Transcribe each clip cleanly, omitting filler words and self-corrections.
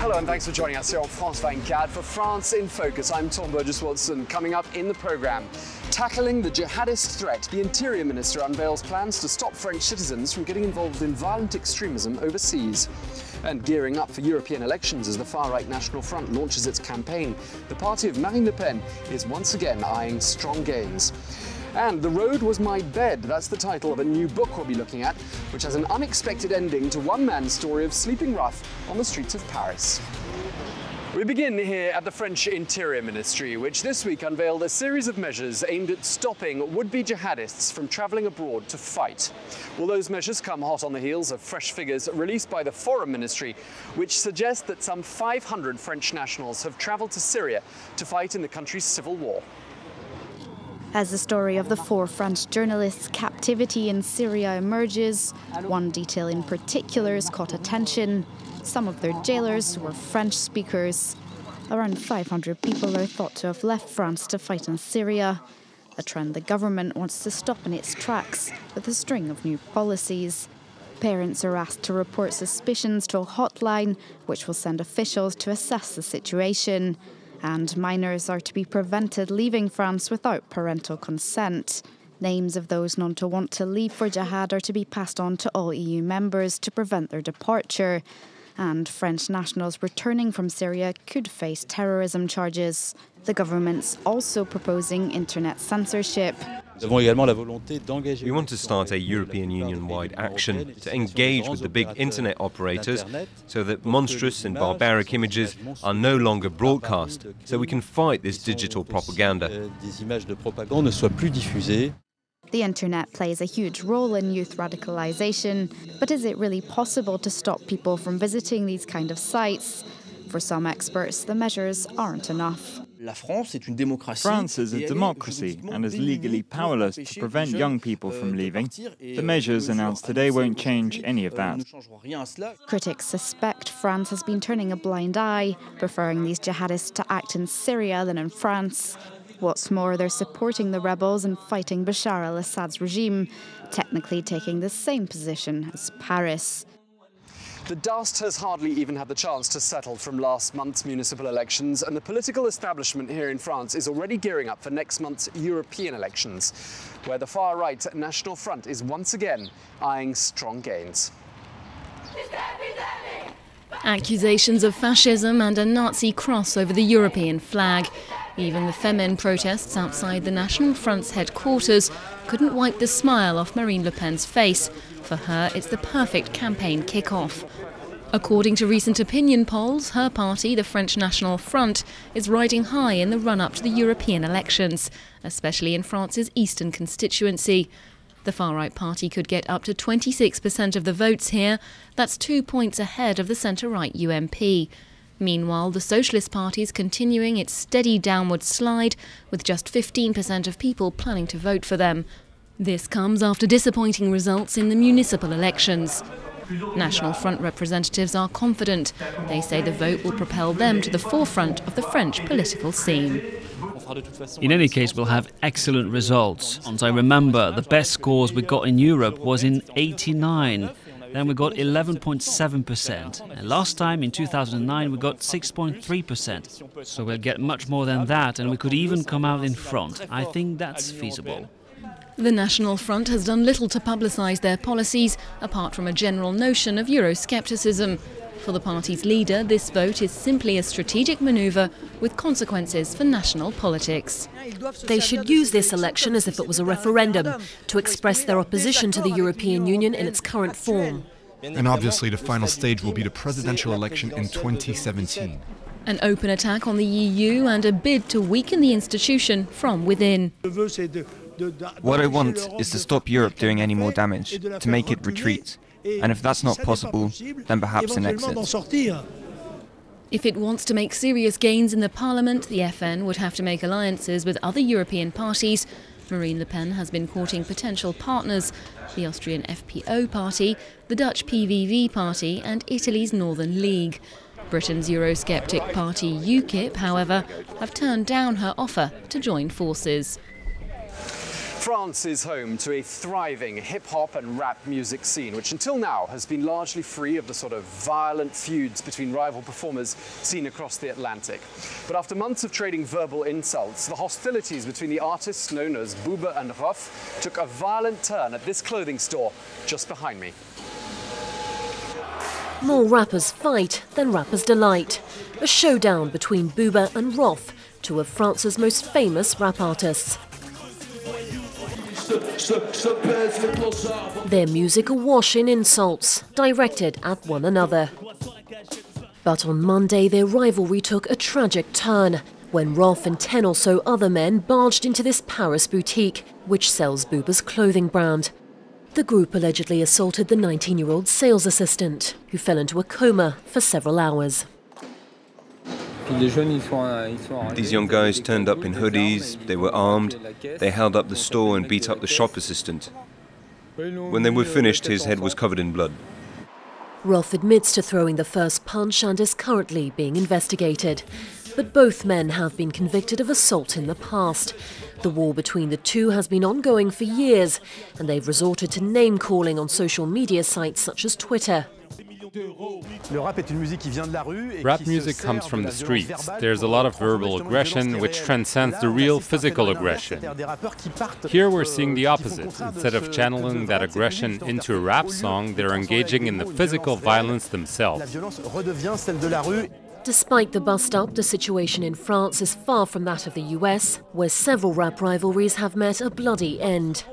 Hello and thanks for joining us here on France 24 for France in Focus. I'm Tom Burgess-Watson. Coming up in the programme, tackling the jihadist threat, the Interior Minister unveils plans to stop French citizens from getting involved in violent extremism overseas. And gearing up for European elections as the far-right National Front launches its campaign, the party of Marine Le Pen is once again eyeing strong gains. And The Road Was My Bed, that's the title of a new book we'll be looking at, which has an unexpected ending to one man's story of sleeping rough on the streets of Paris. We begin here at the French Interior Ministry, which this week unveiled a series of measures aimed at stopping would-be jihadists from travelling abroad to fight. Well, those measures come hot on the heels of fresh figures released by the Foreign Ministry, which suggest that some 500 French nationals have travelled to Syria to fight in the country's civil war. As the story of the 4 French journalists' captivity in Syria emerges, one detail in particular has caught attention. Some of their jailers were French speakers. Around 500 people are thought to have left France to fight in Syria, a trend the government wants to stop in its tracks with a string of new policies. Parents are asked to report suspicions to a hotline, which will send officials to assess the situation. And minors are to be prevented leaving France without parental consent. Names of those known to want to leave for jihad are to be passed on to all EU members to prevent their departure. And French nationals returning from Syria could face terrorism charges. The government's also proposing internet censorship. We want to start a European Union-wide action to engage with the big internet operators so that monstrous and barbaric images are no longer broadcast, so we can fight this digital propaganda. The internet plays a huge role in youth radicalisation, but is it really possible to stop people from visiting these kind of sites? For some experts, the measures aren't enough. France is a democracy and is legally powerless to prevent young people from leaving. The measures announced today won't change any of that. Critics suspect France has been turning a blind eye, preferring these jihadists to act in Syria than in France. What's more, they're supporting the rebels and fighting Bashar al-Assad's regime, technically taking the same position as Paris. The dust has hardly even had the chance to settle from last month's municipal elections, and the political establishment here in France is already gearing up for next month's European elections, where the far-right National Front is once again eyeing strong gains. Accusations of fascism and a Nazi cross over the European flag. Even the Femen protests outside the National Front's headquarters couldn't wipe the smile off Marine Le Pen's face. For her, it's the perfect campaign kick-off. According to recent opinion polls, her party, the French National Front, is riding high in the run-up to the European elections, especially in France's eastern constituency. The far-right party could get up to 26% of the votes here. That's 2 points ahead of the centre-right UMP. Meanwhile, the Socialist Party is continuing its steady downward slide, with just 15% of people planning to vote for them. This comes after disappointing results in the municipal elections. National Front representatives are confident. They say the vote will propel them to the forefront of the French political scene. In any case, we'll have excellent results. As I remember, the best scores we got in Europe was in '89. Then we got 11.7%. And last time, in 2009, we got 6.3%. So we'll get much more than that, and we could even come out in front. I think that's feasible. The National Front has done little to publicise their policies, apart from a general notion of Euroscepticism. For the party's leader, this vote is simply a strategic manoeuvre with consequences for national politics. They should use this election as if it was a referendum, to express their opposition to the European Union in its current form. And obviously the final stage will be the presidential election in 2017. An open attack on the EU and a bid to weaken the institution from within. What I want is to stop Europe doing any more damage, to make it retreat. And if that's not possible, then perhaps an exit. If it wants to make serious gains in the parliament, the FN would have to make alliances with other European parties. Marine Le Pen has been courting potential partners: the Austrian FPO party, the Dutch PVV party and Italy's Northern League. Britain's Eurosceptic party UKIP, however, have turned down her offer to join forces. France is home to a thriving hip-hop and rap music scene, which until now has been largely free of the sort of violent feuds between rival performers seen across the Atlantic. But after months of trading verbal insults, the hostilities between the artists known as Booba and Rof took a violent turn at this clothing store just behind me. More rappers fight than rappers delight. A showdown between Booba and Rof, two of France's most famous rap artists. Their music awash in insults, directed at one another. But on Monday, their rivalry took a tragic turn, when Rof and 10 or so other men barged into this Paris boutique, which sells Booba's clothing brand. The group allegedly assaulted the 19-year-old sales assistant, who fell into a coma for several hours. These young guys turned up in hoodies, they were armed, they held up the store and beat up the shop assistant. When they were finished, his head was covered in blood. Rof admits to throwing the first punch and is currently being investigated. But both men have been convicted of assault in the past. The war between the two has been ongoing for years, and they've resorted to name-calling on social media sites such as Twitter. Rap music comes from the streets. There's a lot of verbal aggression which transcends the real physical aggression. Here we're seeing the opposite. Instead of channeling that aggression into a rap song, they're engaging in the physical violence themselves. Despite the bust-up, the situation in France is far from that of the US, where several rap rivalries have met a bloody end.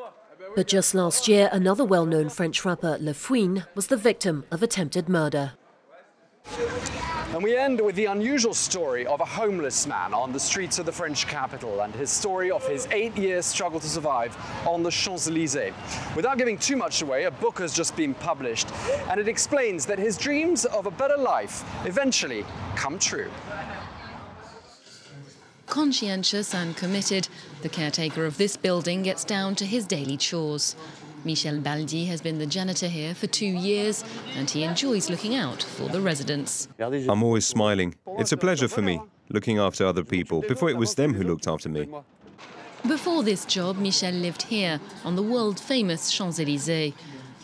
But just last year, another well-known French rapper, Le Fouine, was the victim of attempted murder. And we end with the unusual story of a homeless man on the streets of the French capital and his story of his 8-year struggle to survive on the Champs-Élysées. Without giving too much away, a book has just been published, and it explains that his dreams of a better life eventually come true. Conscientious and committed, the caretaker of this building gets down to his daily chores. Michel Baldi has been the janitor here for 2 years, and he enjoys looking out for the residents. I'm always smiling. It's a pleasure for me, looking after other people. Before it was them who looked after me. Before this job, Michel lived here, on the world-famous Champs-Élysées.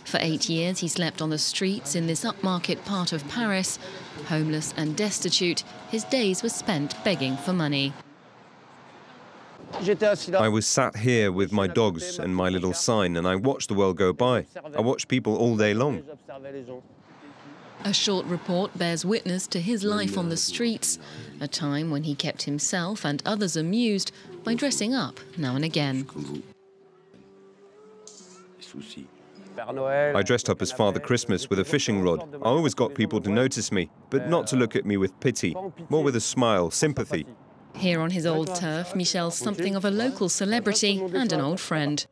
For 8 years, he slept on the streets in this upmarket part of Paris. Homeless and destitute, his days were spent begging for money. I was sat here with my dogs and my little sign, and I watched the world go by. I watched people all day long. A short report bears witness to his life on the streets, a time when he kept himself and others amused by dressing up now and again. I dressed up as Father Christmas with a fishing rod. I always got people to notice me, but not to look at me with pity, more with a smile, sympathy. Here on his old turf, Michel's something of a local celebrity and an old friend.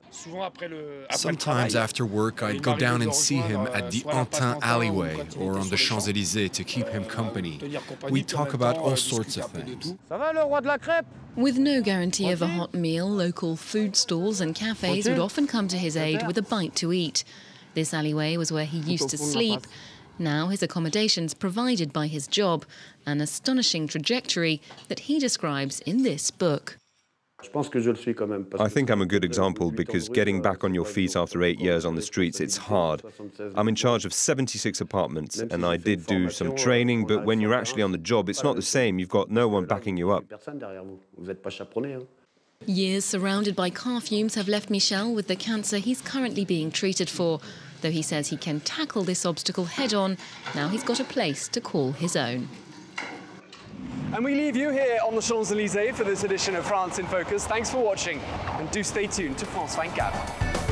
Sometimes after work, I'd go down and see him at the Antin alleyway or on the Champs-Élysées to keep him company. We'd talk about all sorts of things. With no guarantee of a hot meal, local food stalls and cafes would often come to his aid with a bite to eat. This alleyway was where he used to sleep. Now his accommodation's provided by his job, an astonishing trajectory that he describes in this book. I think I'm a good example because getting back on your feet after 8 years on the streets, it's hard. I'm in charge of 76 apartments and I did do some training, but when you're actually on the job, it's not the same. You've got no one backing you up. Years surrounded by car fumes have left Michel with the cancer he's currently being treated for. Though he says he can tackle this obstacle head-on, now he's got a place to call his own. And we leave you here on the Champs-Élysées for this edition of France in Focus. Thanks for watching, and do stay tuned to France 24.